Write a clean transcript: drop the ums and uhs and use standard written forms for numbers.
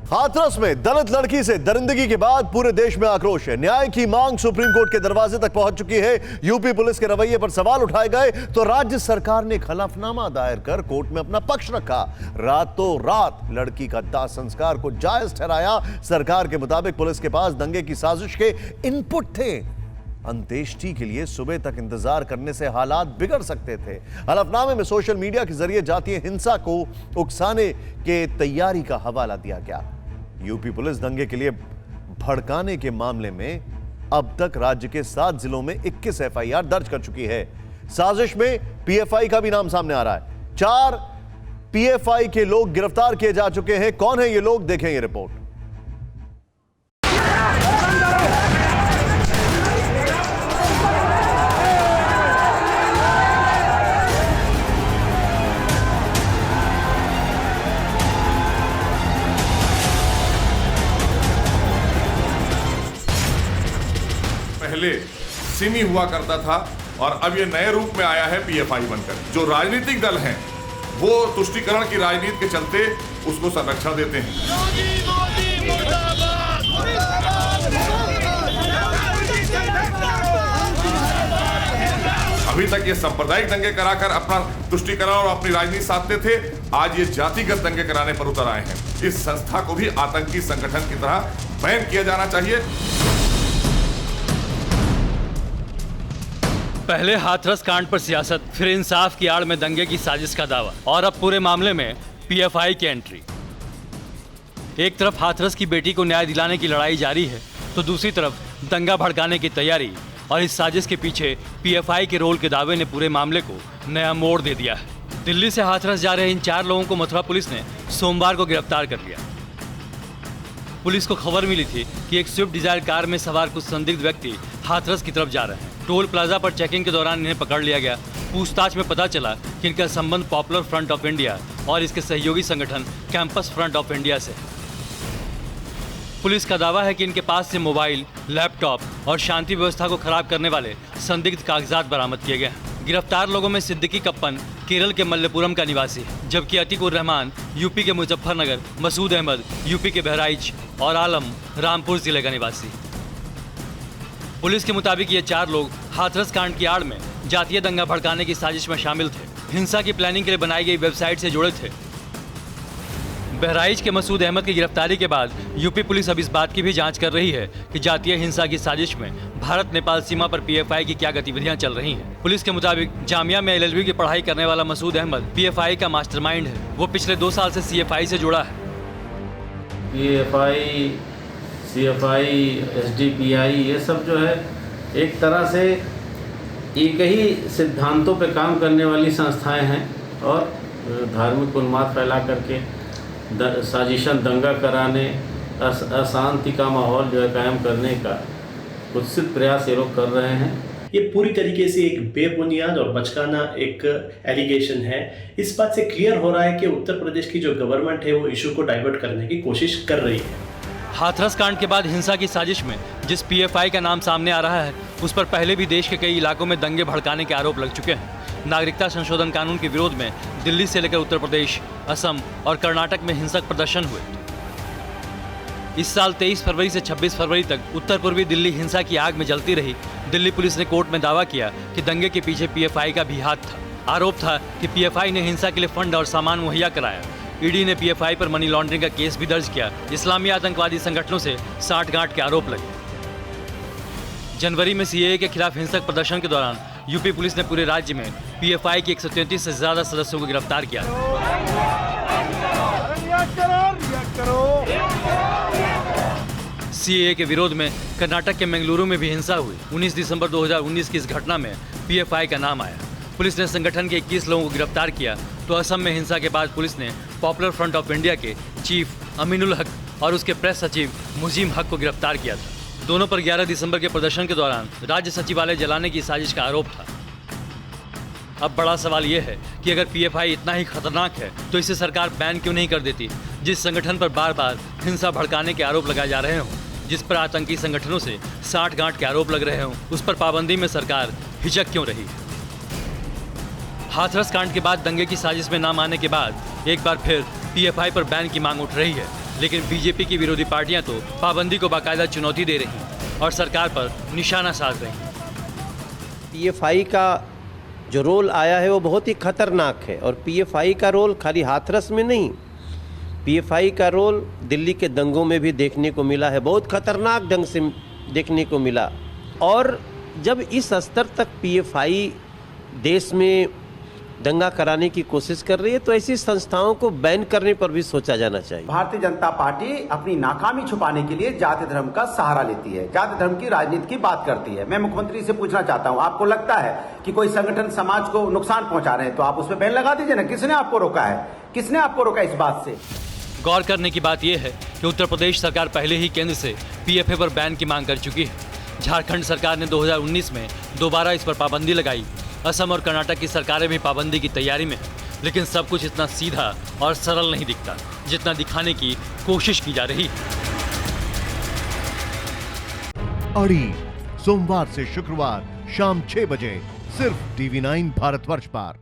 हाथरस में दलित लड़की से दरिंदगी के बाद पूरे देश में आक्रोश है। न्याय की मांग सुप्रीम कोर्ट के दरवाजे तक पहुंच चुकी है। यूपी पुलिस के रवैये पर सवाल उठाए गए तो राज्य सरकार ने खिलाफनामा दायर कर कोर्ट में अपना पक्ष रखा। रातों रात लड़की का दाह संस्कार को जायज ठहराया। सरकार के मुताबिक पुलिस के पास दंगे की साजिश के इनपुट थे। अंत्येष्टि के लिए सुबह तक इंतजार करने से हालात बिगड़ सकते थे। हलफनामे में सोशल मीडिया के जरिए जातीय हिंसा को उकसाने के तैयारी का हवाला दिया गया। यूपी पुलिस दंगे के लिए भड़काने के मामले में अब तक राज्य के 7 जिलों में 21 एफआईआर दर्ज कर चुकी है। साजिश में पीएफआई का भी नाम सामने आ रहा है। 4 पीएफआई के लोग गिरफ्तार किए जा चुके हैं। कौन है ये लोग, देखें ये रिपोर्ट। पहले सिमी हुआ करता था और अब ये नए रूप में आया है पीएफआई बनकर। जो राजनीतिक दल हैं वो तुष्टीकरण की राजनीति के चलते उसको संरक्षण देते हैं। अभी तक ये सांप्रदायिक दंगे कराकर अपना तुष्टीकरण और अपनी राजनीति साधते थे, आज ये जातिगत दंगे कराने पर उतर आए हैं। इस संस्था को भी आतंकी संगठन की तरह बैन किया जाना चाहिए। पहले हाथरस कांड पर सियासत, फिर इंसाफ की आड़ में दंगे की साजिश का दावा और अब पूरे मामले में पीएफआई की एंट्री। एक तरफ हाथरस की बेटी को न्याय दिलाने की लड़ाई जारी है तो दूसरी तरफ दंगा भड़काने की तैयारी और इस साजिश के पीछे पीएफआई के रोल के दावे ने पूरे मामले को नया मोड़ दे दिया है। दिल्ली से हाथरस जा रहे इन 4 लोगों को मथुरा पुलिस ने सोमवार को गिरफ्तार कर लिया। पुलिस को खबर मिली थी कि एक स्विफ्ट डिजायर कार में सवार कुछ संदिग्ध व्यक्ति हाथरस की तरफ जा रहे हैं। टोल प्लाजा पर चेकिंग के दौरान इन्हें पकड़ लिया गया। पूछताछ में पता चला कि इनका संबंध पॉपुलर फ्रंट ऑफ इंडिया और इसके सहयोगी संगठन कैंपस फ्रंट ऑफ इंडिया से। पुलिस का दावा है कि इनके पास से मोबाइल, लैपटॉप और शांति व्यवस्था को खराब करने वाले संदिग्ध कागजात बरामद किए गए। गिरफ्तार लोगों में सिद्दीकी कप्पन केरल के मल्लेपुरम का निवासी है, जबकि अतीकुर रहमान यूपी के मुजफ्फरनगर, मसूद अहमद यूपी के बहराइच और आलम रामपुर जिले का निवासी। पुलिस के मुताबिक ये 4 लोग हाथरस कांड की आड़ में जातीय दंगा भड़काने की साजिश में शामिल थे। हिंसा की प्लानिंग के लिए बनाई गई वेबसाइट से जुड़े थे। बहराइच के मसूद अहमद की गिरफ्तारी के बाद यूपी पुलिस अब इस बात की भी जांच कर रही है कि जातीय हिंसा की साजिश में भारत नेपाल सीमा पर पीएफआई की क्या गतिविधियां चल रही हैं। पुलिस के मुताबिक जामिया में एलएलबी की पढ़ाई करने वाला मसूद अहमद पीएफआई का मास्टरमाइंड है। वो पिछले 2 साल से सीएफआई से जुड़ा है। पीएफआई, सीएफआई, एसडीपीआई ये सब जो है एक तरह से एक ही सिद्धांतों पे काम करने वाली संस्थाएं हैं और धार्मिक उन्माद फैला करके साजिशन दंगा कराने, अशांति का माहौल जो है कायम करने का कुत्सित प्रयास ये लोग कर रहे हैं। ये पूरी तरीके से एक बेबुनियाद और बचकाना एक एलिगेशन है। इस बात से क्लियर हो रहा है कि उत्तर प्रदेश की जो गवर्नमेंट है वो इशू को डाइवर्ट करने की कोशिश कर रही है। हाथरस कांड के बाद हिंसा की साजिश में जिस पीएफआई का नाम सामने आ रहा है उस पर पहले भी देश के कई इलाकों में दंगे भड़काने के आरोप लग चुके हैं। नागरिकता संशोधन कानून के विरोध में दिल्ली से लेकर उत्तर प्रदेश, असम और कर्नाटक में हिंसक प्रदर्शन हुए। इस साल 23 फरवरी से 26 फरवरी तक उत्तर पूर्वी दिल्ली हिंसा की आग में जलती रही। दिल्ली पुलिस ने कोर्ट में दावा किया कि दंगे के पीछे पीएफआई का भी हाथ था। आरोप था कि पीएफआई ने हिंसा के लिए फंड और सामान मुहैया कराया। ईडी ने पीएफआई पर मनी लॉन्ड्रिंग का केस भी दर्ज किया। इस्लामी आतंकवादी संगठनों से साठगांठ के आरोप लगे। जनवरी में सीएए के खिलाफ हिंसक प्रदर्शन के दौरान यूपी पुलिस ने पूरे राज्य में पीएफआई के 133 से ज्यादा सदस्यों को गिरफ्तार किया। सीएए के विरोध में कर्नाटक के मंगलुरु में भी हिंसा हुई। 19 दिसंबर 2019 की इस घटना में पीएफआई का नाम आया। पुलिस ने संगठन के 21 लोगों को गिरफ्तार किया तो असम में हिंसा के बाद पुलिस ने पॉपुलर फ्रंट ऑफ इंडिया के चीफ अमीनुल हक और उसके प्रेस सचिव मुजीम हक को गिरफ्तार किया था। दोनों पर 11 दिसंबर के प्रदर्शन के दौरान राज्य सचिवालय जलाने की साजिश का आरोप था। अब बड़ा सवाल यह है कि अगर पीएफआई इतना ही खतरनाक है तो इसे सरकार बैन क्यों नहीं कर देती। जिस संगठन पर बार बार हिंसा भड़काने के आरोप लगाए जा रहे हों, जिस पर आतंकी संगठनों से साठगांठ के आरोप लग रहे हों, उस पर पाबंदी में सरकार हिचक क्यों रही। हाथरस कांड के बाद दंगे की साजिश में नाम आने के बाद एक बार फिर पीएफआई पर बैन की मांग उठ रही है। लेकिन बीजेपी की विरोधी पार्टियां तो पाबंदी को बाकायदा चुनौती दे रही और सरकार पर निशाना साध रही। पीएफआई का जो रोल आया है वो बहुत ही खतरनाक है और पीएफआई का रोल खाली हाथरस में नहीं, पीएफआई का रोल दिल्ली के दंगों में भी देखने को मिला है, बहुत खतरनाक ढंग से देखने को मिला। और जब इस स्तर तक पीएफआई देश में दंगा कराने की कोशिश कर रही है तो ऐसी संस्थाओं को बैन करने पर भी सोचा जाना चाहिए। भारतीय जनता पार्टी अपनी नाकामी छुपाने के लिए जाति धर्म का सहारा लेती है, जाति धर्म की राजनीति की बात करती है। मैं मुख्यमंत्री से पूछना चाहता हूं, आपको लगता है कि कोई संगठन समाज को नुकसान पहुंचा रहे हैं तो आप उस पर बैन लगा दीजिए ना। किसने आपको रोका है? किसने आपको रोका इस बात से? गौर करने की बात यह है कि उत्तर प्रदेश सरकार पहले ही केंद्र से पीएफए पर बैन की मांग कर चुकी है। झारखंड सरकार ने 2019 में दोबारा इस पर पाबंदी लगाई। असम और कर्नाटक की सरकारें भी पाबंदी की तैयारी में, लेकिन सब कुछ इतना सीधा और सरल नहीं दिखता जितना दिखाने की कोशिश की जा रही है। अड़ी सोमवार से शुक्रवार शाम 6 बजे सिर्फ TV9 भारतवर्ष पर।